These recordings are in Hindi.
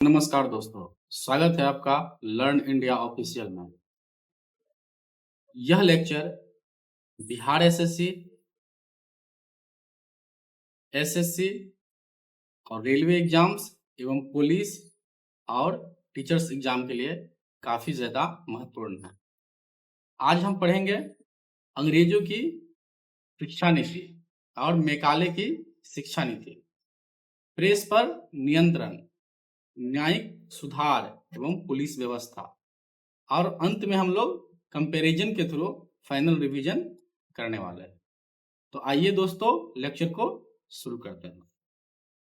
नमस्कार दोस्तों, स्वागत है आपका लर्न इंडिया ऑफिशियल में। यह लेक्चर बिहार एसएससी और रेलवे एग्जाम्स एवं पुलिस और टीचर्स एग्जाम के लिए काफ़ी ज़्यादा महत्वपूर्ण है। आज हम पढ़ेंगे अंग्रेजों की शिक्षा नीति और मैकाले की शिक्षा नीति, प्रेस पर नियंत्रण, न्यायिक सुधार एवं पुलिस व्यवस्था, और अंत में हम लोग कंपैरिजन के थ्रू फाइनल रिवीजन करने वाले हैं। तो आइए दोस्तों लेक्चर को शुरू करते हैं।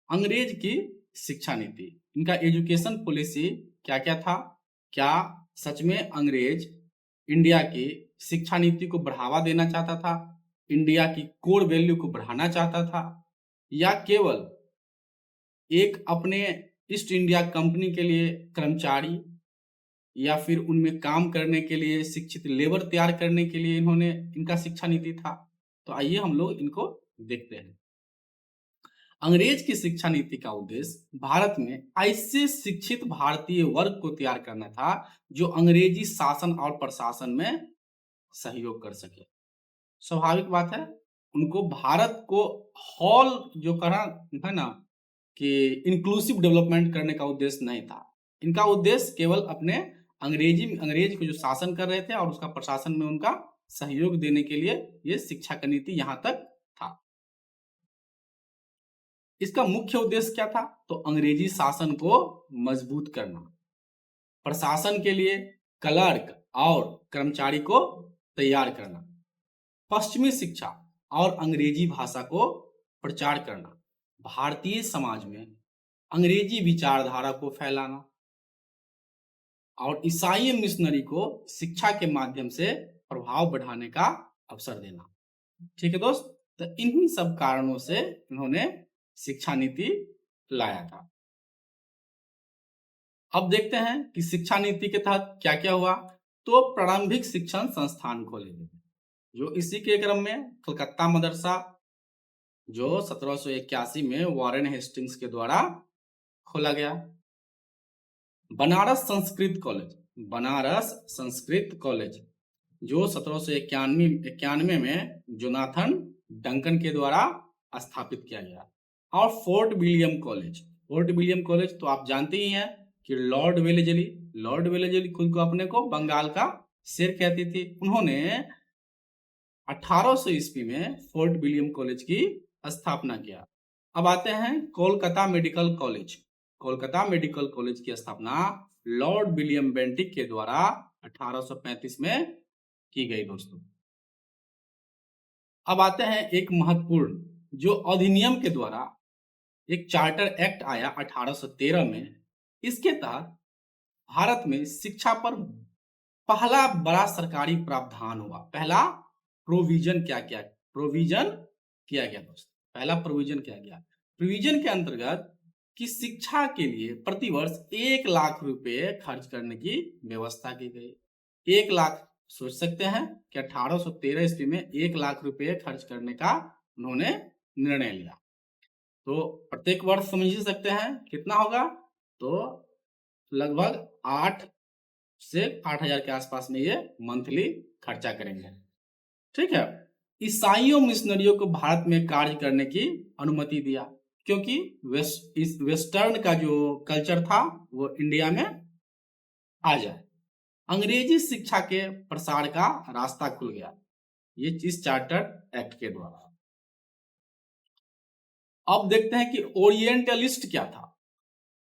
अंग्रेज की शिक्षा नीति, इनका एजुकेशन पॉलिसी क्या क्या था? क्या सच में अंग्रेज इंडिया की शिक्षा नीति को बढ़ावा देना चाहता था, इंडिया की कोर वैल्यू को बढ़ाना चाहता था, या केवल एक अपने ईस्ट इंडिया कंपनी के लिए कर्मचारी या फिर उनमें काम करने के लिए शिक्षित लेबर तैयार करने के लिए इन्होंने इनका शिक्षा नीति था? तो आइए हम लोग इनको देखते हैं। अंग्रेज की शिक्षा नीति का उद्देश्य भारत में ऐसे शिक्षित भारतीय वर्ग को तैयार करना था जो अंग्रेजी शासन और प्रशासन में सहयोग कर सके। स्वाभाविक बात है, उनको भारत को हॉल जो करा है ना कि इंक्लूसिव डेवलपमेंट करने का उद्देश्य नहीं था। इनका उद्देश्य केवल अपने अंग्रेज को जो शासन कर रहे थे और उसका प्रशासन में उनका सहयोग देने के लिए ये शिक्षा का नीति यहां तक था। इसका मुख्य उद्देश्य क्या था? तो अंग्रेजी शासन को मजबूत करना, प्रशासन के लिए क्लर्क और कर्मचारी को तैयार करना, पश्चिमी शिक्षा और अंग्रेजी भाषा को प्रचार करना, भारतीय समाज में अंग्रेजी विचारधारा को फैलाना और ईसाई मिशनरी को शिक्षा के माध्यम से प्रभाव बढ़ाने का अवसर देना। ठीक है दोस्त, तो इन्हीं सब कारणों से इन्होंने शिक्षा नीति लाया था। अब देखते हैं कि शिक्षा नीति के तहत क्या क्या हुआ। तो प्रारंभिक शिक्षण संस्थान खोले गए, जो इसी के क्रम में कलकत्ता मदरसा, जो 1781 में वॉरेन हेस्टिंग्स के द्वारा खोला गया। बनारस संस्कृत कॉलेज, जो 1791 में जोनाथन डंकन के द्वारा स्थापित किया गया। और फोर्ट विलियम कॉलेज तो आप जानते ही हैं कि लॉर्ड वेलेजली खुद को अपने को बंगाल का शेर कहती थी। उन्होंने 1800 ईस्वी में फोर्ट विलियम कॉलेज की स्थापना किया। अब आते हैं कोलकाता मेडिकल कॉलेज की स्थापना लॉर्ड विलियम बेंटिक के द्वारा 1835 में की गई दोस्तों। अब आते हैं एक महत्वपूर्ण जो अधिनियम के द्वारा एक चार्टर एक्ट आया 1813 में। इसके तहत भारत में शिक्षा पर पहला बड़ा सरकारी प्रावधान हुआ। पहला प्रोविजन क्या किया गया दोस्त? पहला प्रोविजन क्या गया? प्रोविजन के अंतर्गत कि शिक्षा के लिए प्रतिवर्ष 1 लाख रुपए खर्च करने की व्यवस्था की गई। 1 लाख, सोच सकते हैं कि 1813 ईस्वी में 1 लाख रुपए खर्च करने का उन्होंने निर्णय लिया। तो प्रत्येक वर्ष समझ ही सकते हैं कितना होगा, तो लगभग 8 से 8,000 के आसपास में ये मंथली खर्चा करेंगे। ठीक है। ईसाइयों मिशनरियों को भारत में कार्य करने की अनुमति दिया, क्योंकि वेस्टर्न का जो कल्चर था वो इंडिया में आ जाए। अंग्रेजी शिक्षा के प्रसार का रास्ता खुल गया ये इस चार्टर एक्ट के द्वारा। अब देखते हैं कि ओरिएंटलिस्ट क्या था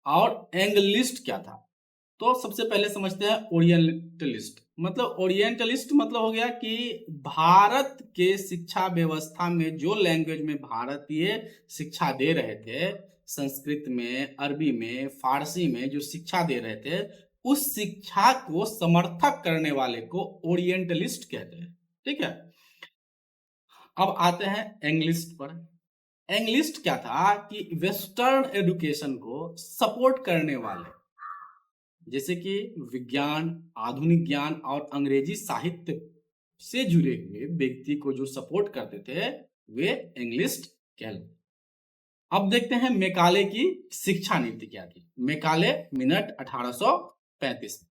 और एंग्लिस्ट क्या था। तो सबसे पहले समझते हैं ओरिएंटलिस्ट मतलब हो गया कि भारत के शिक्षा व्यवस्था में जो लैंग्वेज में भारतीय शिक्षा दे रहे थे, संस्कृत में, अरबी में, फारसी में जो शिक्षा दे रहे थे, उस शिक्षा को समर्थक करने वाले को ओरिएंटलिस्ट कहते हैं। ठीक है। अब आते हैं एंग्लिस्ट पर। एंग्लिस्ट क्या था कि वेस्टर्न एजुकेशन को सपोर्ट करने वाले, जैसे कि विज्ञान, आधुनिक ज्ञान और अंग्रेजी साहित्य से जुड़े हुए व्यक्ति को जो सपोर्ट करते थे वे एंग्लिस्ट कहलाते। अब देखते हैं मेकाले की शिक्षा नीति क्या थी। Macaulay minute 1835।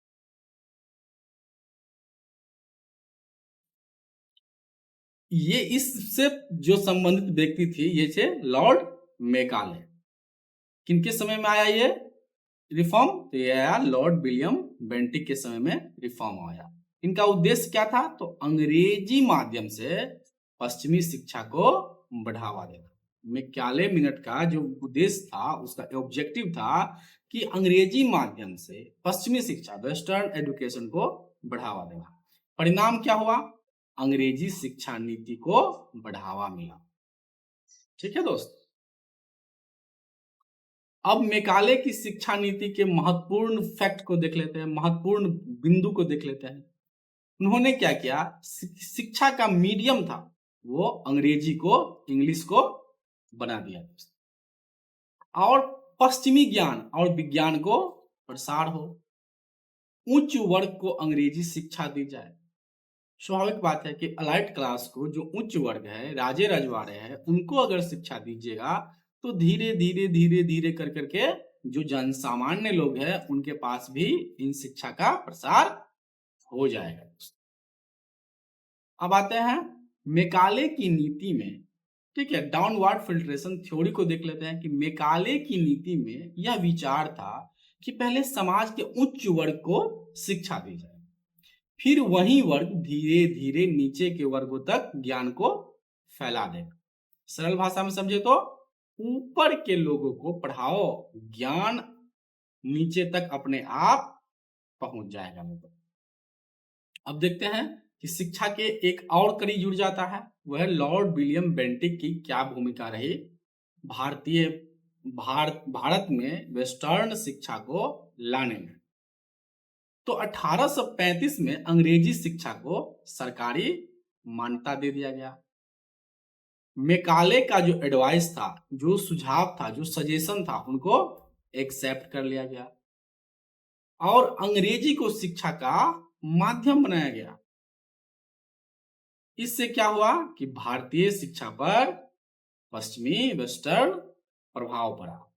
ये इससे जो संबंधित व्यक्ति थी ये थे लॉर्ड मेकाले। किनके समय में आया ये रिफॉर्म? तो ये आया लॉर्ड विलियम बेंटिक के समय में रिफॉर्म आया। इनका उद्देश्य क्या था? तो अंग्रेजी माध्यम से पश्चिमी शिक्षा को बढ़ावा देना। मेकाले मिनट का जो उद्देश्य था, उसका ऑब्जेक्टिव था कि अंग्रेजी माध्यम से पश्चिमी शिक्षा, वेस्टर्न एजुकेशन को बढ़ावा देना। परिणाम क्या हुआ? अंग्रेजी शिक्षा नीति को बढ़ावा मिला। ठीक है दोस्त। अब मेकाले की शिक्षा नीति के महत्वपूर्ण फैक्ट को देख लेते हैं, महत्वपूर्ण बिंदु को देख लेते हैं। उन्होंने क्या किया? शिक्षा का मीडियम था वो अंग्रेजी को, इंग्लिश को बना दिया और पश्चिमी ज्ञान और विज्ञान को प्रसार हो। उच्च वर्ग को अंग्रेजी शिक्षा दी जाए। स्वाभाविक बात है कि अलाइट क्लास को, जो उच्च वर्ग है, राजे रजवाड़े हैं, उनको अगर शिक्षा दीजिएगा तो धीरे धीरे धीरे धीरे कर करके जो जन सामान्य लोग हैं उनके पास भी इन शिक्षा का प्रसार हो जाएगा। अब आते हैं मेकाले की नीति में। ठीक है, डाउनवर्ड फिल्ट्रेशन थ्योरी को देख लेते हैं कि मेकाले की नीति में यह विचार था कि पहले समाज के उच्च वर्ग को शिक्षा दी जाए, फिर वही वर्ग धीरे धीरे नीचे के वर्गों तक ज्ञान को फैला देगा। सरल भाषा में समझे तो ऊपर के लोगों को पढ़ाओ, ज्ञान नीचे तक अपने आप पहुंच जाएगा। अब देखते हैं कि शिक्षा के एक और कड़ी जुड़ जाता है, वह लॉर्ड विलियम बेंटिक की क्या भूमिका रही भारत में वेस्टर्न शिक्षा को लाने में। तो 1835 में अंग्रेजी शिक्षा को सरकारी मान्यता दे दिया गया। मेकाले का जो एडवाइस था, जो सुझाव था, जो सजेशन था, उनको एक्सेप्ट कर लिया गया और अंग्रेजी को शिक्षा का माध्यम बनाया गया। इससे क्या हुआ कि भारतीय शिक्षा पर पश्चिमी वेस्टर्न प्रभाव पड़ा।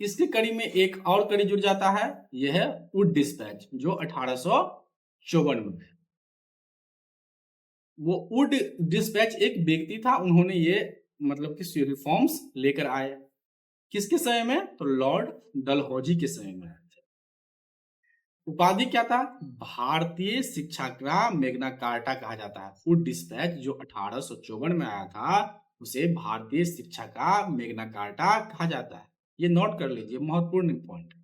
इसकी कड़ी में एक और कड़ी जुड़ जाता है, यह है वुड डिस्पैच, जो 1854 में। वो वुड डिस्पैच एक व्यक्ति था, उन्होंने ये मतलब कि रिफॉर्म्स लेकर आए। किसके समय में? तो लॉर्ड डलहौजी के समय में आए थे। उपाधि क्या था? भारतीय शिक्षा का मैग्ना कार्टा कहा जाता है। वुड डिस्पैच जो 1854 में आया था, उसे भारतीय शिक्षा का मैग्ना कार्टा कहा जाता है। ये नोट कर लीजिए, महत्वपूर्ण पॉइंट।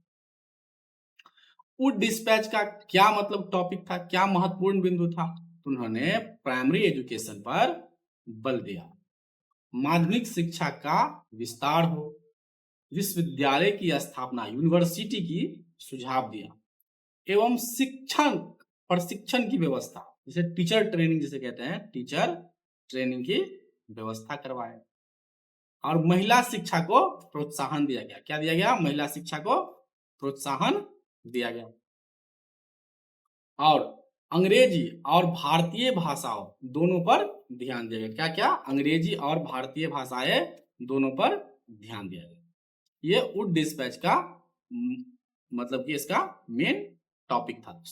वुड डिस्पैच का क्या मतलब टॉपिक था, क्या महत्वपूर्ण बिंदु था? उन्होंने प्राइमरी एजुकेशन पर बल दिया, माध्यमिक शिक्षा का विस्तार हो, विश्वविद्यालय की स्थापना, यूनिवर्सिटी की सुझाव दिया एवं शिक्षण प्रशिक्षण की व्यवस्था, जैसे टीचर ट्रेनिंग जिसे कहते हैं, टीचर ट्रेनिंग की व्यवस्था करवाए और महिला शिक्षा को प्रोत्साहन दिया गया। क्या दिया गया? महिला शिक्षा को प्रोत्साहन दिया गया और अंग्रेजी और भारतीय भाषाओं दोनों पर ध्यान दिया गया। क्या क्या? अंग्रेजी और भारतीय भाषाएं दोनों पर ध्यान दिया गया। ये वुड डिस्पैच का मतलब कि इसका मेन टॉपिक था।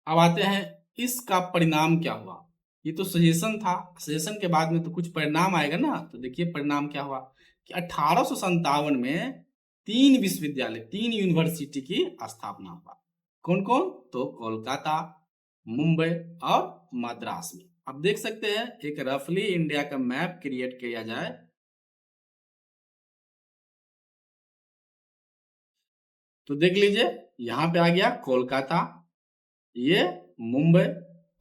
अब आते हैं इसका परिणाम क्या हुआ। ये तो सजेशन था, सजेशन के बाद में तो कुछ परिणाम आएगा ना। तो देखिए परिणाम क्या हुआ कि 1857 में 3 विश्वविद्यालय, 3 यूनिवर्सिटी की स्थापना हुआ। कौन कौन? तो कोलकाता, मुंबई और मद्रास में। अब देख सकते हैं, एक रफली इंडिया का मैप क्रिएट किया जाए तो देख लीजिए, यहां पे आ गया कोलकाता, ये मुंबई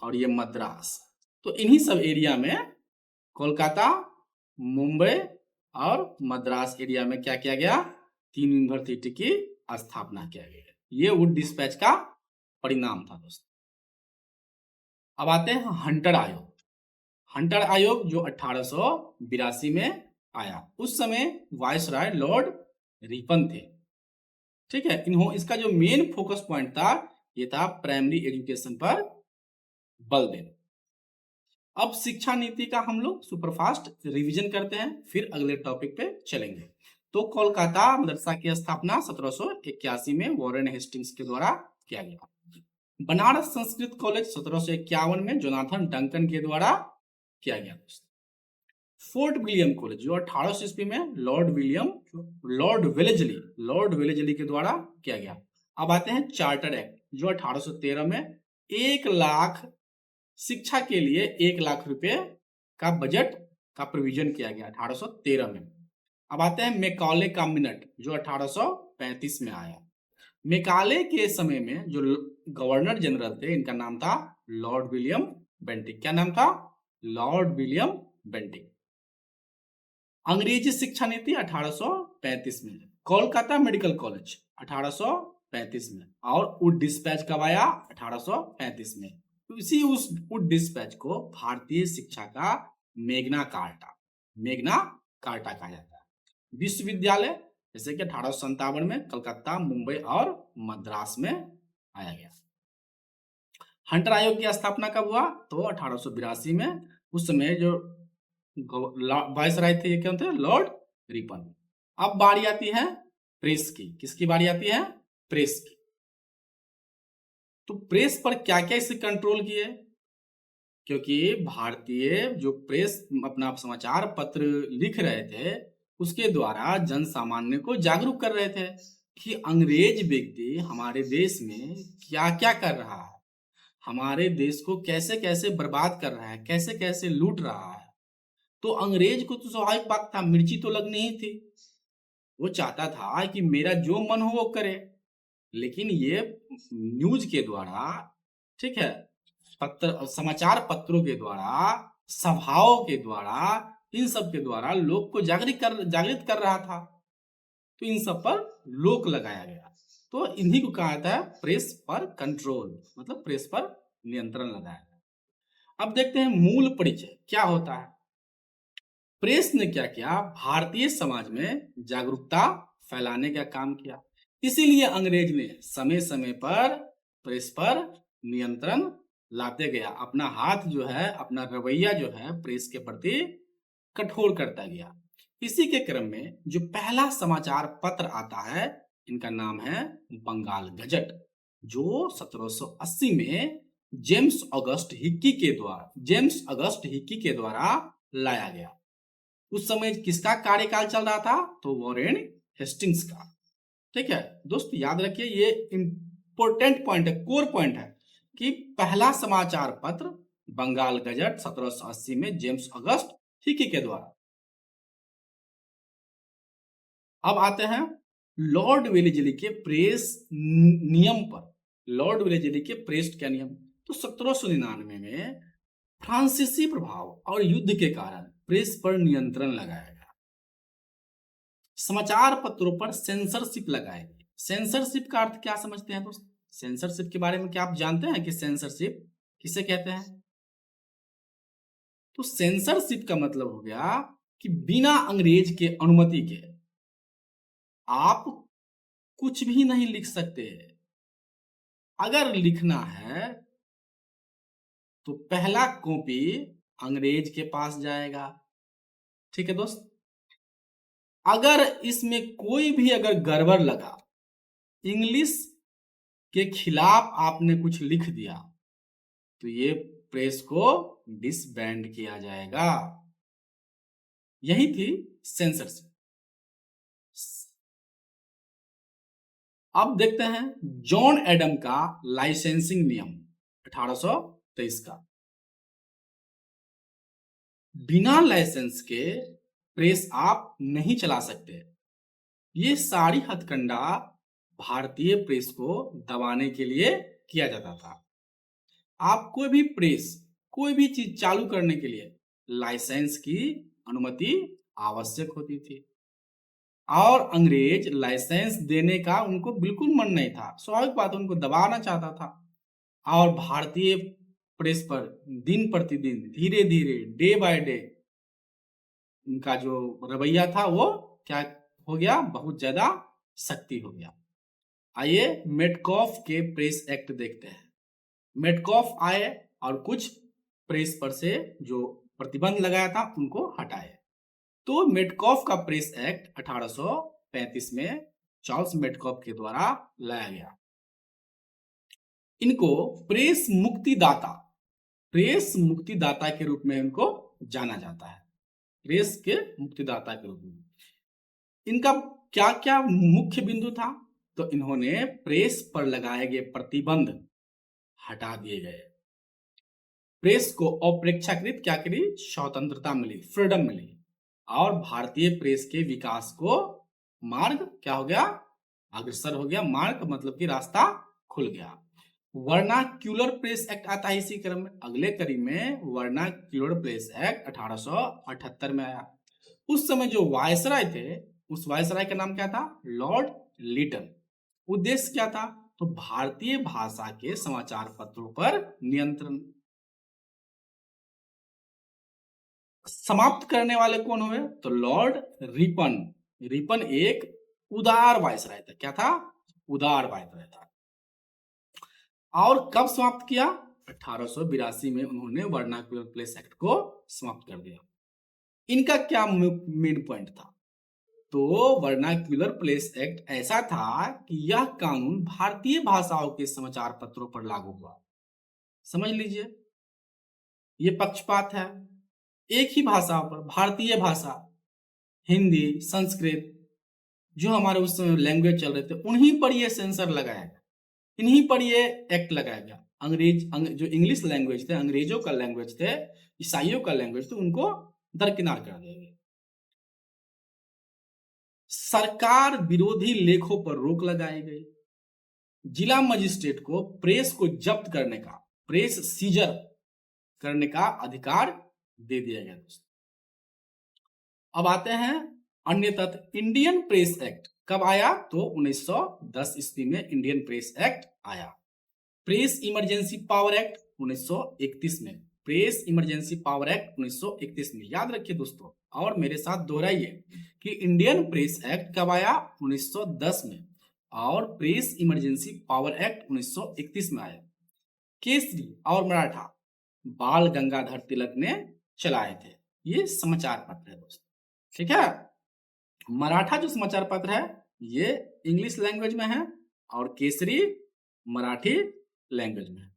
और ये मद्रास। तो इन्हीं सब एरिया में, कोलकाता, मुंबई और मद्रास एरिया में क्या किया गया? 3 यूनिवर्सिटी की स्थापना किया गया। ये वुड डिस्पैच का परिणाम था दोस्तों। अब आते हैं हंटर आयोग। हंटर आयोग जो 1882 में आया, उस समय वायसराय लॉर्ड रिपन थे। ठीक है, इसका जो मेन फोकस पॉइंट था, ये था प्राइमरी एजुकेशन पर बल देना। अब शिक्षा नीति का हम लोग सुपरफास्ट रिवीजन करते हैं, फिर अगले टॉपिक पे चलेंगे। तो कोलकाता मदरसा की स्थापना 1781 में वॉरेन हेस्टिंग्स के द्वारा किया गया। बनारस संस्कृत कॉलेज 1751 में जोनाथन डंकन के द्वारा किया गया। फोर्ट विलियम कॉलेज जो 1800 ईस्वी में लॉर्ड वेलेजली के द्वारा किया गया। अब आते हैं चार्टर एक्ट जो 1813 में 1 लाख शिक्षा के लिए 1 लाख रुपए का बजट का प्रोविजन किया गया 1813 में। अब आते हैं मैकाले का मिनट जो 1835 में आया। मैकाले के समय में जो गवर्नर जनरल थे इनका नाम था लॉर्ड विलियम बेंटिक। क्या नाम था? Lord William Bentinck. अंग्रेजी शिक्षा नीति 1835 में। कोलकाता मेडिकल कॉलेज 1835 में। और वुड डिस्पैच कब आया? 1835 में। उस वुड डिस्पैच को भारतीय शिक्षा का मेग्ना कार्टा कहा जाता है। विश्वविद्यालय जैसे कि 1857 में कलकत्ता, मुंबई और मद्रास में आया गया। हंटर आयोग की स्थापना कब हुआ? तो 1882 में। उस समय जो वायसराय थे ये क्या थे? Lord Ripon. अब बारी आती है प्रेस की। किसकी बारी आती है? प्रेस की। तो प्रेस पर क्या क्या इसे कंट्रोल किए? क्योंकि भारतीय जो प्रेस अपना समाचार पत्र लिख रहे थे उसके द्वारा जन सामान्य को जागरूक कर रहे थे कि अंग्रेज व्यक्ति हमारे देश में क्या क्या कर रहा है, हमारे देश को कैसे कैसे बर्बाद कर रहा है, कैसे कैसे लूट रहा है। तो अंग्रेज को तो स्वाभाविक बात था, मिर्ची तो लगनी ही थी। वो चाहता था कि मेरा जो मन हो वो करे, लेकिन ये न्यूज के द्वारा, ठीक है, समाचार पत्रों के द्वारा, सभाओं के द्वारा, इन सब के द्वारा लोग को जागृत कर रहा था। तो इन सब पर रोक लगाया गया। तो इन्हीं को कहा जाता है प्रेस पर कंट्रोल, मतलब प्रेस पर नियंत्रण लगाया गया। अब देखते हैं मूल परिचय क्या होता है। प्रेस ने क्या किया? भारतीय समाज में जागरूकता फैलाने का काम किया। इसीलिए अंग्रेज ने समय समय पर प्रेस पर नियंत्रण लाते गया, अपना हाथ जो है, अपना रवैया जो है प्रेस के प्रति कठोर करता गया। इसी के क्रम में जो पहला समाचार पत्र आता है इनका नाम है बंगाल गजट, जो 1780 में जेम्स अगस्त हिक्की के द्वारा लाया गया। उस समय किसका कार्यकाल चल रहा था? तो वॉरेन हेस्टिंग्स का। ठीक है दोस्त, याद रखिए ये इंपॉर्टेंट पॉइंट है, कोर पॉइंट है कि पहला समाचार पत्र बंगाल गजट 1780 में जेम्स अगस्त हिक्की के द्वारा। अब आते हैं लॉर्ड वेलेजली के प्रेस नियम पर। लॉर्ड वेलेजली के प्रेस क्या नियम? तो 1799 में फ्रांसीसी प्रभाव और युद्ध के कारण प्रेस पर नियंत्रण लगाया गया। समाचार पत्रों पर सेंसरशिप लगाई गई। सेंसरशिप का अर्थ क्या समझते हैं दोस्त? सेंसरशिप के बारे में क्या आप जानते हैं कि सेंसरशिप किसे कहते हैं? तो सेंसरशिप का मतलब हो गया कि बिना अंग्रेज के अनुमति के आप कुछ भी नहीं लिख सकते। अगर लिखना है तो पहला कॉपी अंग्रेज के पास जाएगा। ठीक है दोस्त, अगर इसमें कोई भी अगर गड़बड़ लगा, इंग्लिश के खिलाफ आपने कुछ लिख दिया, तो ये प्रेस को डिसबैंड किया जाएगा। यही थी सेंसरशिप। अब देखते हैं जॉन एडम का लाइसेंसिंग नियम 1823 का। बिना लाइसेंस के प्रेस आप नहीं चला सकते। ये सारी हथकंडा भारतीय प्रेस को दबाने के लिए किया जाता था। आप कोई भी प्रेस, कोई भी चीज चालू करने के लिए लाइसेंस की अनुमति आवश्यक होती थी। और अंग्रेज लाइसेंस देने का उनको बिल्कुल मन नहीं था। स्वाभाविक बात, उनको दबाना चाहता था। और भारतीय प्रेस पर दिन प्रतिदिन, धीरे धीरे, डे बाय डे उनका जो रवैया था वो क्या हो गया? बहुत ज्यादा सख्ती हो गया। आइए मेटकॉफ के प्रेस एक्ट देखते हैं। मेटकॉफ आए और कुछ प्रेस पर से जो प्रतिबंध लगाया था उनको हटाए। तो मेटकॉफ का प्रेस एक्ट 1835 में चार्ल्स मेटकॉफ के द्वारा लाया गया। इनको प्रेस मुक्तिदाता के रूप में इनको जाना जाता है, प्रेस के मुक्तिदाता के रूप में। इनका क्या क्या मुख्य बिंदु था? तो इन्होंने प्रेस पर लगाए गए प्रतिबंध हटा दिए गए, प्रेस को अपेक्षाकृत क्या करी, स्वतंत्रता मिली, फ्रीडम मिली, और भारतीय प्रेस के विकास को मार्ग क्या हो गया, अग्रसर हो गया। मार्ग मतलब कि रास्ता खुल गया। वर्नाक्यूलर प्रेस एक्ट आता है इसी क्रम में, अगले कड़ी में वर्नाक्यूलर प्रेस एक्ट 1878 में आया। उस समय जो वायसराय थे, उस वायसराय का नाम क्या था, लॉर्ड लिटन। उद्देश्य क्या था, तो भारतीय भाषा के समाचार पत्रों पर नियंत्रण समाप्त करने वाले कौन हुए, तो लॉर्ड रिपन। रिपन एक उदार वायसराय था। क्या था, उदार वायसराय था। और कब समाप्त किया, 1882 में उन्होंने वर्नाक्यूलर प्रेस एक्ट को समाप्त कर दिया। इनका क्या मेन पॉइंट था, तो वर्नाक्यूलर प्रेस एक्ट ऐसा था कि यह कानून भारतीय भाषाओं के समाचार पत्रों पर लागू हुआ। समझ लीजिए, ये पक्षपात है। एक ही भाषा पर, भारतीय भाषा, हिंदी, संस्कृत, जो हमारे उस समय लैंग्वेज चल रहे थे, उन्हीं पर ये सेंसर लगाया गया, इन्हीं पर ये एक्ट लगाया गया। जो इंग्लिश लैंग्वेज थे, अंग्रेजों का लैंग्वेज थे, ईसाइयों का लैंग्वेज थे, उनको दरकिनार कर दिया गया। सरकार विरोधी लेखों पर रोक लगाई गई। जिला मजिस्ट्रेट को प्रेस को जब्त करने का, प्रेस सीजर करने का अधिकार दे दिया गया। दोस्तों, अब आते हैं अन्य तथ्य। इंडियन प्रेस एक्ट कब आया, तो 1910 ईस्वी में इंडियन प्रेस एक्ट आया। प्रेस इमरजेंसी पावर एक्ट 1931 में, प्रेस इमरजेंसी पावर एक्ट 1931 में, याद रखिए दोस्तों, और मेरे साथ दोहराइए कि इंडियन प्रेस एक्ट कब आया, 1910 में, और प्रेस इमरजेंसी पावर एक्ट 1931 में आया। केसरी और मराठा बाल गंगाधर तिलक ने चलाए थे। ये समाचार पत्र है दोस्तों, ठीक है। मराठा जो समाचार पत्र है ये इंग्लिश लैंग्वेज में है, और केसरी मराठी लैंग्वेज में।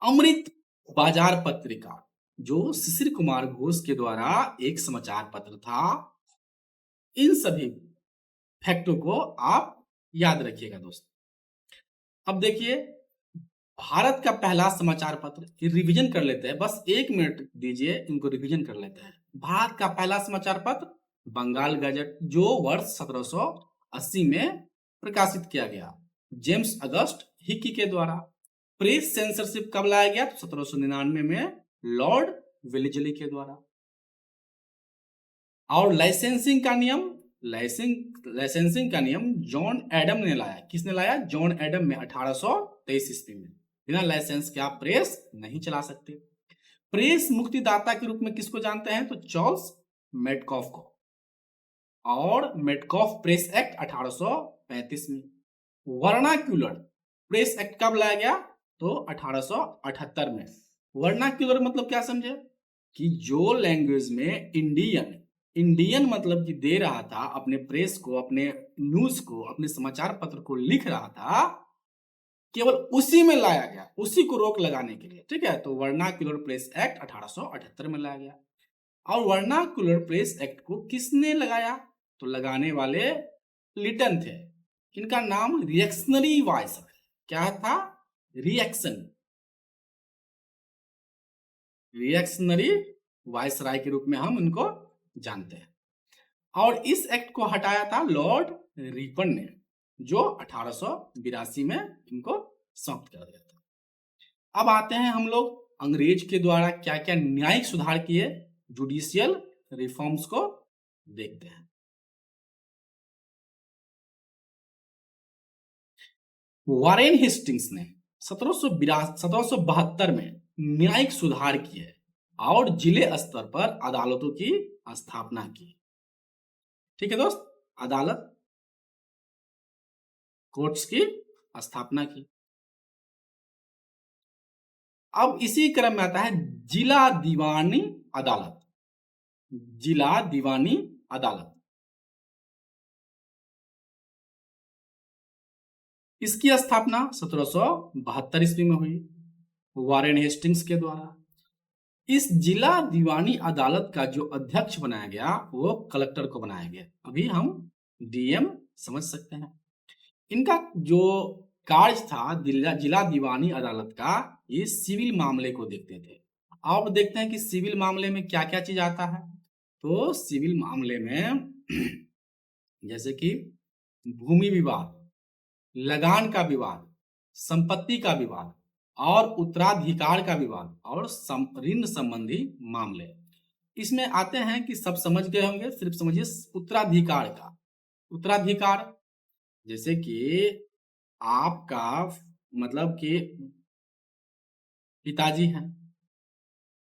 अमृत बाजार पत्रिका जो शिशिर कुमार घोष के द्वारा एक समाचार पत्र था। इन सभी फैक्टों को आप याद रखिएगा दोस्तों। अब देखिए, भारत का पहला समाचार पत्र, ये रिवीजन कर लेते हैं, बस 1 मिनट दीजिए, इनको रिवीजन कर लेते हैं। भारत का पहला समाचार पत्र बंगाल गजट, जो वर्ष 1780 में प्रकाशित किया गया, जेम्स अगस्ट हिकी के द्वारा। प्रेस सेंसरशिप कब लाया गया, तो 1799 में लॉर्ड वेलेस्ली के द्वारा। और लाइसेंसिंग का नियम जॉन एडम ने लाया। किसने लाया, जॉन एडम में 1823 ईस्वी में। बिना लाइसेंस के आप प्रेस नहीं चला सकते। प्रेस मुक्तिदाता के रूप में किसको जानते हैं, तो चार्ल्स मेटकॉफ को। और मेटकॉफ प्रेस एक्ट 1835 में। वर्नाक्यूलर प्रेस एक्ट कब लाया गया, तो 1878 में। वर्नाक्यूलर मतलब क्या समझे, कि जो लैंग्वेज में इंडियन मतलब कि दे रहा था, अपने प्रेस को, अपने न्यूज को, अपने समाचार पत्र को लिख रहा था, केवल उसी में लाया गया, उसी को रोक लगाने के लिए, ठीक है। तो वर्नाक्यूलर प्रेस एक्ट 1878 में लाया गया। और वर्नाक्यूलर प्रेस एक्ट को किसने लगाया, तो लगाने वाले लिटन थे। इनका नाम रिएक्शनरी वॉइस, क्या था, रिएक्शनरी वायसराय के रूप में हम इनको जानते हैं। और इस एक्ट को हटाया था लॉर्ड रिपन ने, जो 1882 में इनको समाप्त कर दिया था। अब आते हैं हम लोग अंग्रेज के द्वारा क्या क्या न्यायिक सुधार किए, जुडिशियल रिफॉर्म्स को देखते हैं। वारेन हेस्टिंग्स ने 1772 में न्यायिक सुधार किए और जिले स्तर पर अदालतों की स्थापना की। ठीक है दोस्त, अदालत, कोर्ट्स की स्थापना की। अब इसी क्रम में आता है जिला दीवानी अदालत। जिला दीवानी अदालत, इसकी स्थापना 1772 ईस्वी में हुई वारेन हेस्टिंग्स के द्वारा। इस जिला दीवानी अदालत का जो अध्यक्ष बनाया गया वो कलेक्टर को बनाया गया, अभी हम डीएम समझ सकते हैं। इनका जो कार्य था जिला दीवानी अदालत का, ये सिविल मामले को देखते थे। अब देखते हैं कि सिविल मामले में क्या क्या चीज आता है। तो सिविल मामले में जैसे कि भूमि विवाद, लगान का विवाद, संपत्ति का विवाद और उत्तराधिकार का विवाद और ऋण संबंधी मामले इसमें आते हैं। कि सब समझ गए होंगे, सिर्फ समझिए उत्तराधिकार का। उत्तराधिकार जैसे कि आपका मतलब कि पिताजी हैं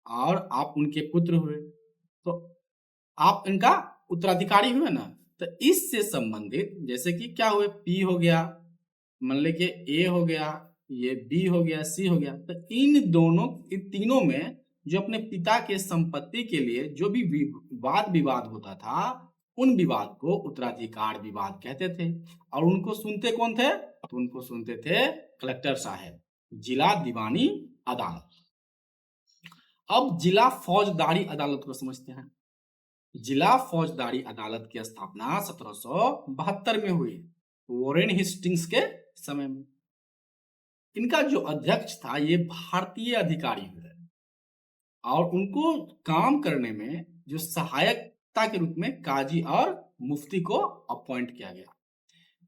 और आप उनके पुत्र हुए, तो आप इनका उत्तराधिकारी हुए ना। तो इससे संबंधित जैसे कि क्या हुए, पी हो गया, मान ले कि ए हो गया, ये बी हो गया, सी हो गया। तो इन तीनों में जो अपने पिता के संपत्ति के लिए जो भी विवाद होता था, उन विवाद को उत्तराधिकार विवाद कहते थे। और उनको सुनते कौन थे? तो उनको सुनते थे कलेक्टर साहब, जिला दीवानी अदालत। अब जिला फौजदारी अदालत को समझते हैं। जिला फौजदारी अदालत की स्थापना 1772 में हुई वॉरेन हेस्टिंग्स के समय में। इनका जो अध्यक्ष था ये भारतीय अधिकारी हुए और उनको काम करने में जो सहायकता के रूप में काजी और मुफ्ती को अपॉइंट किया गया।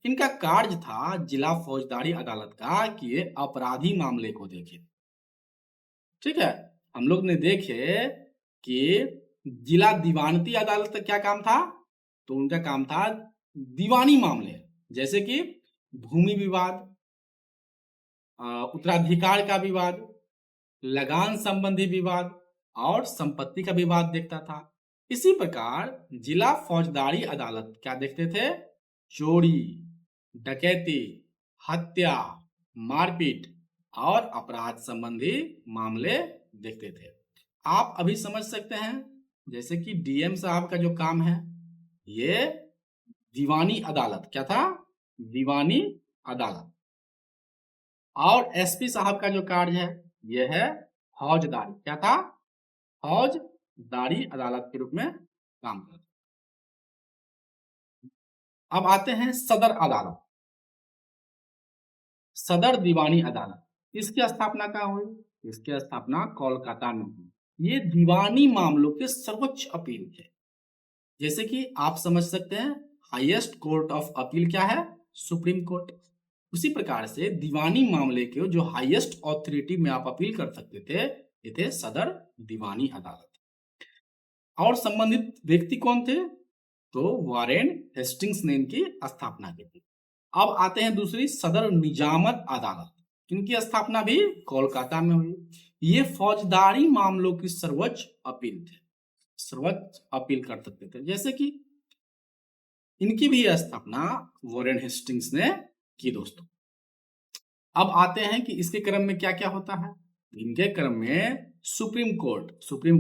इनका कार्य था जिला फौजदारी अदालत का कि ये अपराधी मामले को देखे। ठीक है, हम लोग ने देखे कि जिला दीवानती अदालत का क्या काम था। तो उनका काम था दीवानी मामले, जैसे कि भूमि विवाद, उत्तराधिकार का विवाद, लगान संबंधी विवाद और संपत्ति का विवाद देखता था। इसी प्रकार जिला फौजदारी अदालत क्या देखते थे? चोरी, डकैती, हत्या, मारपीट और अपराध संबंधी मामले देखते थे। आप अभी समझ सकते हैं जैसे कि डीएम साहब का जो काम है ये दीवानी अदालत, क्या था? दीवानी अदालत। और एसपी साहब का जो कार्य है यह है फौजदारी, क्या था? फौजदारी अदालत के रूप में काम करता। अब आते हैं सदर अदालत, सदर दीवानी अदालत। इसकी स्थापना कहाँ हुई? इसकी स्थापना कोलकाता में हुई। ये दीवानी मामलों के सर्वोच्च अपील थे। जैसे कि आप समझ सकते हैं हाईएस्ट कोर्ट ऑफ अपील क्या है? Supreme court. उसी प्रकार से दीवानी मामले के जो हाईएस्ट ऑथोरिटी में आप अपील कर सकते थे ये थे सदर दीवानी अदालत। और संबंधित व्यक्ति कौन थे? तो वारेन हेस्टिंग्स ने इनकी स्थापना की थी। अब आते हैं दूसरी सदर निजामत अदालत। इनकी स्थापना भी कोलकाता में हुई। ये फौजदारी मामलों की सर्वोच्च अपील थे, सर्वोच्च अपील कर सकते थे। जैसे कि इनकी भी स्थापना वॉरेन हेस्टिंग्स ने की दोस्तों। अब आते हैं कि इसके क्रम में क्या क्या होता है। इनके क्रम में सुप्रीम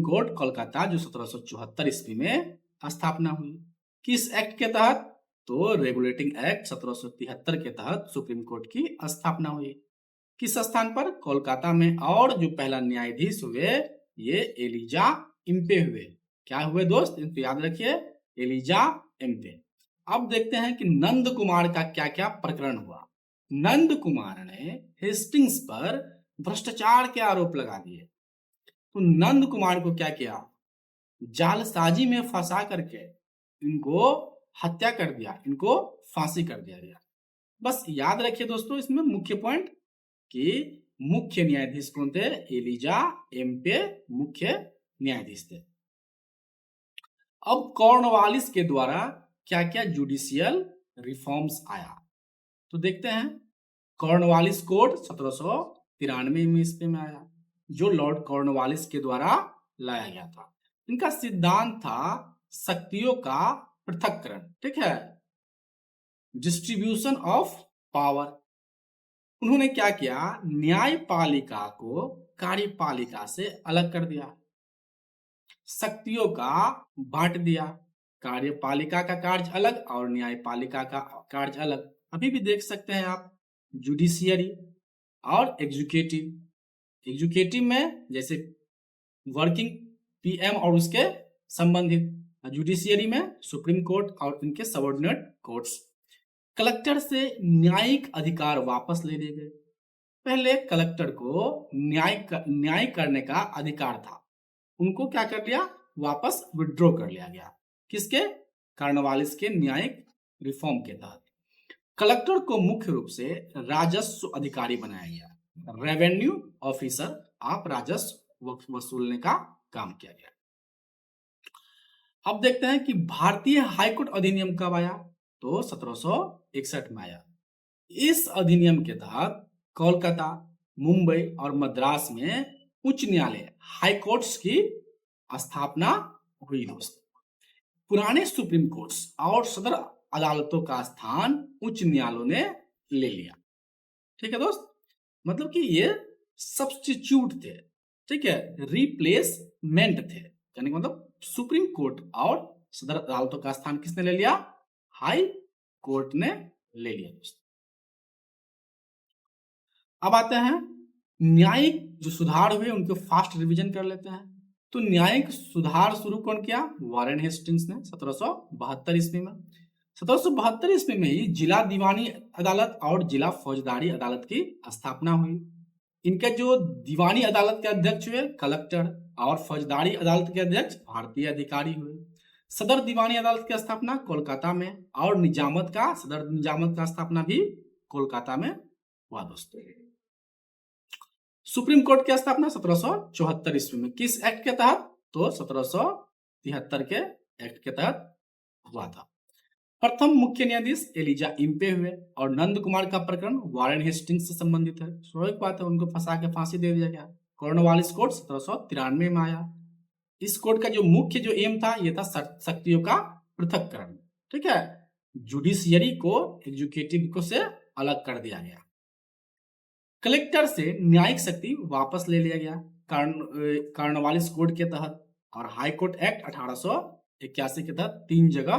कोर्ट कोलकाता जो 1774 ईस्वी में स्थापना हुई। किस एक्ट के तहत? तो रेगुलेटिंग एक्ट 1773 के तहत सुप्रीम कोर्ट की स्थापना हुई। किस स्थान पर? कोलकाता में। और जो पहला न्यायाधीश हुए ये एलिजा इम्पे हुए। क्या हुए दोस्त? इनको याद रखिए, एलिजा इम्पे। अब देखते हैं कि नंद कुमार का क्या क्या प्रकरण हुआ। नंद कुमार ने हेस्टिंग्स पर भ्रष्टाचार के आरोप लगा दिए। तो नंद कुमार को क्या किया? जालसाजी में फंसा करके इनको हत्या कर दिया, इनको फांसी कर दिया गया। बस याद रखिए दोस्तों इसमें मुख्य पॉइंट कि मुख्य न्यायाधीश कौन थे? एलिजा एम्पे मुख्य न्यायाधीश थे। अब कॉर्नवालिस के द्वारा क्या क्या जुडिशियल रिफॉर्म्स आया तो देखते हैं। कॉर्नवालिस कोड 1793 ईस्वी में आया जो लॉर्ड कॉर्नवालिस के द्वारा लाया गया था। इनका सिद्धांत था शक्तियों का पृथक्करण, ठीक है, डिस्ट्रीब्यूशन ऑफ पावर। उन्होंने क्या किया? न्यायपालिका को कार्यपालिका से अलग कर दिया, शक्तियों का बांट दिया, कार्यपालिका का कार्य अलग और न्यायपालिका का कार्य अलग। अभी भी देख सकते हैं आप, जुडिशियरी और एग्जीक्यूटिव। एग्जीक्यूटिव में जैसे वर्किंग पीएम और उसके संबंधित, जुडिशियरी में सुप्रीम कोर्ट और इनके सबऑर्डिनेट कोर्ट्स। कलेक्टर से न्यायिक अधिकार वापस ले लिए गए। पहले कलेक्टर को न्याय करने का अधिकार था, उनको क्या कर लिया, वापस विड्रॉ कर लिया गया। किसके? कॉर्नवालिस के न्यायिक रिफॉर्म के तहत। कलेक्टर को मुख्य रूप से राजस्व अधिकारी बनाया गया, रेवेन्यू ऑफिसर। आप राजस्व वसूलने का काम किया गया। अब देखते हैं कि भारतीय हाईकोर्ट अधिनियम कब आया, तो 1761 में आया। इस अधिनियम के तहत कोलकाता, मुंबई और मद्रास में उच्च न्यायालय हाई कोर्ट्स की स्थापना हुई। दोस्तों, पुराने सुप्रीम कोर्ट्स और सदर अदालतों का स्थान उच्च न्यायालयों ने ले लिया। ठीक है दोस्त, मतलब कि ये सब्स्टिट्यूट थे, ठीक है, रिप्लेसमेंट थे। यानी मतलब सुप्रीम कोर्ट और सदर अदालतों का स्थान किसने ले लिया? हाई कोर्ट ने ले लिया। दोस्तों, अब आते हैं न्यायिक जो सुधार हुए उनके फास्ट रिवीजन कर लेते हैं। तो न्यायिक सुधार शुरू कौन किया? वॉरेन हेस्टिंग्स ने 1772 ईस्वी में। 1772 ईस्वी में ही जिला दीवानी अदालत और जिला फौजदारी अदालत की स्थापना हुई। इनके जो दीवानी अदालत के अध्यक्ष हुए कलेक्टर और फौजदारी अदालत के अध्यक्ष भारतीय अधिकारी हुए। सदर दीवानी अदालत की स्थापना कोलकाता में और सदर निजामत का स्थापना भी कोलकाता में हुआ। दोस्तों, सुप्रीम कोर्ट की स्थापना 1774 ईस्वी में किस एक्ट के तहत? तो 1773 के एक्ट के तहत हुआ था। प्रथम मुख्य न्यायाधीश एलिजा इम्पे हुए और नंद कुमार का प्रकरण वॉरेन हेस्टिंग्स से संबंधित है। स्वाभाविक बात है, उनको फंसा के फांसी दे दिया गया। कॉर्नवालिस कोर्ट 1793 में आया। इस कोर्ट का जो मुख्य जो एम था, ये था शक्तियों का पृथक्करण। ठीक है, जुडिशियरी को एग्जीक्यूटिव को से अलग कर दिया गया। कलेक्टर से न्यायिक शक्ति वापस ले लिया गया कॉर्नवालिस कोड के तहत। और हाई कोर्ट एक्ट 1881 के तहत 3 जगह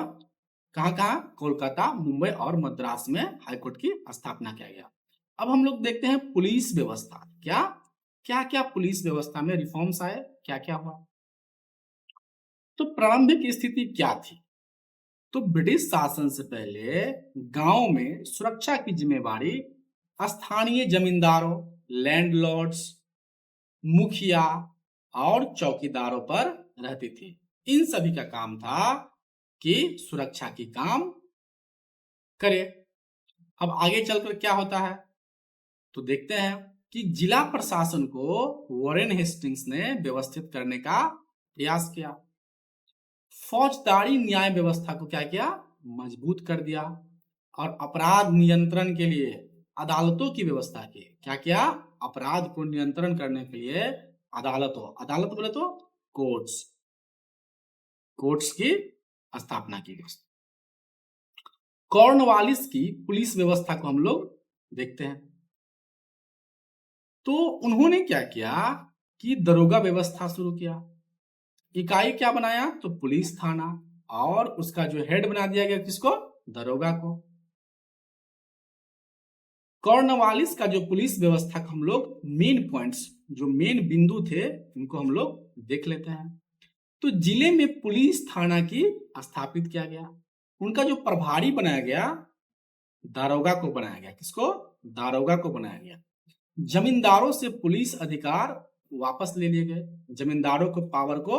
कहाँ कोलकाता, मुंबई और मद्रास में हाई कोर्ट की स्थापना किया गया। अब हम लोग देखते हैं पुलिस व्यवस्था। क्या पुलिस व्यवस्था में रिफॉर्म्स आए, क्या क्या हुआ। तो प्रारंभिक स्थिति क्या थी? तो ब्रिटिश शासन से पहले गांव में सुरक्षा की जिम्मेवारी स्थानीय जमींदारों, लैंडलॉर्ड्स, मुखिया और चौकीदारों पर रहती थी। इन सभी का काम था कि सुरक्षा की काम करे। अब आगे चलकर क्या होता है, तो देखते हैं कि जिला प्रशासन को वॉरेन हेस्टिंग्स ने व्यवस्थित करने का प्रयास किया। फौजदारी न्याय व्यवस्था को क्या किया? मजबूत कर दिया। और अपराध नियंत्रण के लिए अदालतों की व्यवस्था की। क्या किया? अपराध को नियंत्रण करने के लिए अदालत बोले तो कोर्ट्स की स्थापना की गई। कॉर्नवालिस की पुलिस व्यवस्था को हम लोग देखते हैं। तो उन्होंने क्या किया कि दरोगा व्यवस्था शुरू किया। इकाई क्या बनाया? तो पुलिस थाना, और उसका जो हेड बना दिया गया किसको? दरोगा को। कॉर्नवालिस का जो पुलिस व्यवस्था का हम लोग मेन पॉइंट्स, जो मेन बिंदु थे, उनको हम लोग देख लेते हैं। तो जिले में पुलिस थाना की स्थापित किया गया। उनका जो प्रभारी बनाया गया, दारोगा को बनाया गया। किसको? दारोगा को बनाया गया। जमींदारों से पुलिस अधिकार वापस ले लिए गए। जमींदारों को पावर को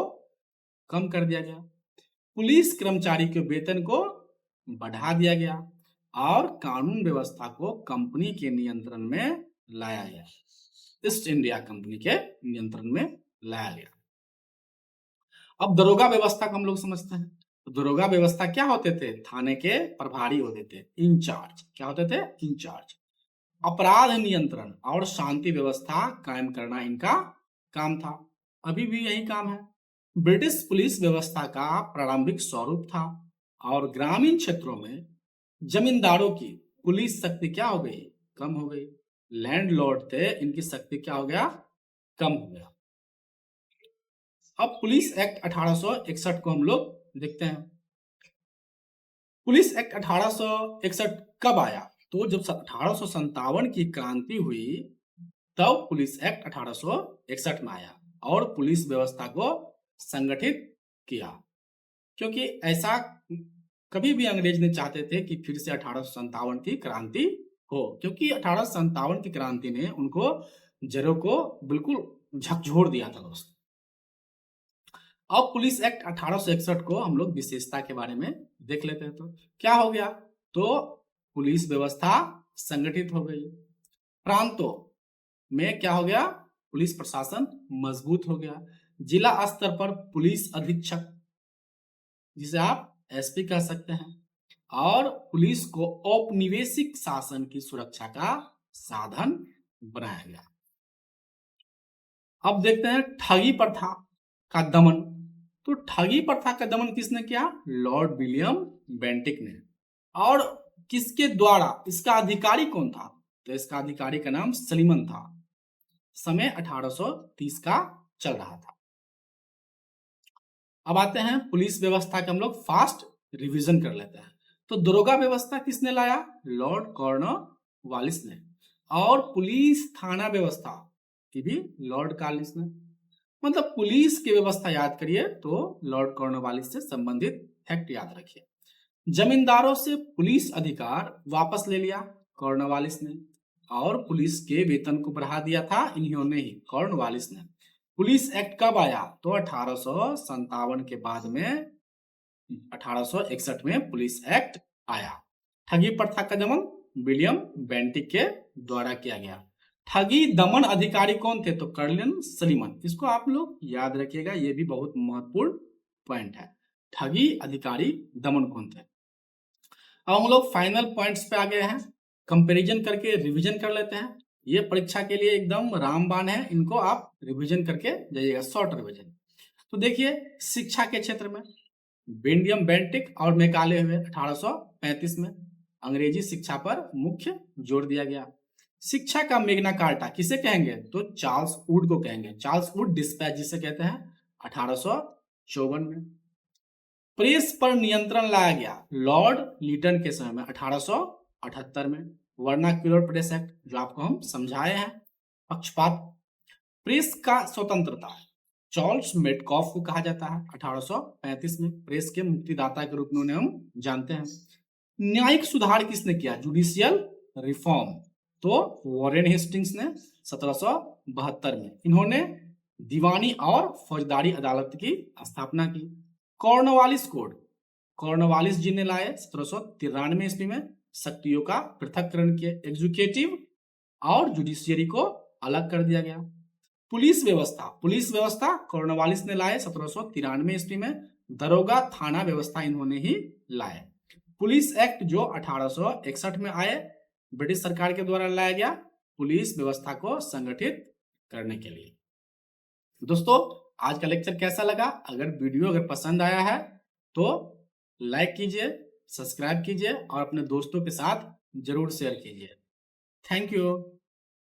कम कर दिया गया। पुलिस कर्मचारी के वेतन को बढ़ा दिया गया और कानून व्यवस्था को कंपनी के नियंत्रण में लाया गया। ईस्ट इंडिया कंपनी के नियंत्रण में लाया गया। अब दरोगा व्यवस्था को हम लोग समझते हैं। तो दरोगा व्यवस्था क्या होते थे? थाने के प्रभारी होते थे, इंचार्ज। क्या होते थे? इंचार्ज। अपराध नियंत्रण और शांति व्यवस्था कायम करना इनका काम था। अभी भी यही काम है। ब्रिटिश पुलिस व्यवस्था का प्रारंभिक स्वरूप था और ग्रामीण क्षेत्रों में जमींदारों की पुलिस शक्ति क्या हो गई? कम हो गई। लैंडलॉर्ड थे, इनकी शक्ति क्या हो गया? कम हो गया। अब पुलिस एक्ट 1861 को हम लोग देखते हैं। पुलिस एक्ट 1861 कब आया? तो जब 1857 की क्रांति हुई तब पुलिस एक्ट 1861 में आया और पुलिस व्यवस्था को संगठित किया, क्योंकि ऐसा कभी भी अंग्रेज ने चाहते थे कि फिर से 1857 की क्रांति हो, क्योंकि 1857 की क्रांति ने उनको जड़ों को बिल्कुल झकझोर दिया था दोस्त। अब पुलिस एक्ट 1861 को हम लोग विशेषता के बारे में देख लेते हैं। तो क्या हो गया? तो पुलिस व्यवस्था संगठित हो गई। प्रांतों में क्या हो गया? पुलिस प्रशासन मजबूत हो गया। जिला स्तर पर पुलिस अधीक्षक, जिसे आप एसपी कह सकते हैं, और पुलिस को औपनिवेशिक शासन की सुरक्षा का साधन बनाया गया। अब देखते हैं ठगी प्रथा का दमन। तो ठगी प्रथा का दमन किसने किया? लॉर्ड विलियम बेंटिक ने। और किसके द्वारा? इसका अधिकारी कौन था? तो इसका अधिकारी का नाम सलीमन था। समय 1830 का चल रहा था। अब आते हैं पुलिस व्यवस्था के हम लोग फास्ट रिवीजन कर लेते हैं। तो दरोगा व्यवस्था किसने लाया? लॉर्ड कॉर्नवालिस ने। और पुलिस थाना व्यवस्था की भी लॉर्ड कॉर्नवालिस ने। मतलब पुलिस की व्यवस्था याद करिए तो लॉर्ड कॉर्नवालिस से संबंधित फैक्ट याद रखिए। जमींदारों से पुलिस अधिकार वापस ले लिया कॉर्नवालिस ने, और पुलिस के वेतन को बढ़ा दिया था इन्होंने ही, कॉर्नवालिस ने। पुलिस एक्ट कब आया? तो 1857 के बाद में 1861 में पुलिस एक्ट आया। ठगी प्रथा का दमन विलियम बेंटिक के द्वारा किया गया। ठगी दमन अधिकारी कौन थे? तो कर्नल सलीमन। इसको आप लोग याद रखिएगा, ये भी बहुत महत्वपूर्ण पॉइंट है। ठगी अधिकारी दमन कौन थे? अब हम लोग फाइनल पॉइंट्स पे आ गए हैं। कंपैरिजन करके रिवीजन कर लेते हैं। ये परीक्षा के लिए एकदम रामबाण है, इनको आप रिवीजन करके जाइएगा, शॉर्ट रिवीजन। तो देखिए शिक्षा के क्षेत्र में विलियम बेंटिक और मैकाले हुए 1835 में। अंग्रेजी शिक्षा पर मुख्य जोर दिया गया। शिक्षा का मैग्ना कार्टा किसे कहेंगे? तो चार्ल्स वुड को कहेंगे। चार्ल्स वुड डिस्पैच जिसे कहते हैं, 1854 में। प्रेस पर नियंत्रण लाया गया लॉर्ड लीटन के समय में, 1878 में। वर्नाक्यूलर प्रेस एक्ट जो आपको हम समझाए हैं। पक्षपात, प्रेस का स्वतंत्रता, चार्ल्स मेडकॉफ को कहा जाता है, 1835 में। प्रेस के मुक्तिदाता के रूप में उन्हें हम जानते हैं। न्यायिक सुधार किसने किया? जुडिशियल रिफॉर्म, तो वॉरेन हेस्टिंग्स ने 1772 में। इन्होंने दीवानी और फौजदारी अदालत की स्थापना की। कॉर्नवालिस कोड कॉर्नवालिस जी ने लाए 1793 ईस्वी में। शक्तियों का पृथककरण किए, एग्जीक्यूटिव और जुडिशियरी को अलग कर दिया गया। पुलिस व्यवस्था कॉर्नवालिस ने लाए 1793 ईस्वी में। दरोगा थाना व्यवस्था इन्होंने ही लाए। पुलिस एक्ट जो 1861 में आए, ब्रिटिश सरकार के द्वारा लाया गया पुलिस व्यवस्था को संगठित करने के लिए। दोस्तों आज का लेक्चर कैसा लगा? अगर पसंद आया है तो लाइक कीजिए, सब्सक्राइब कीजिए और अपने दोस्तों के साथ जरूर शेयर कीजिए। Thank you.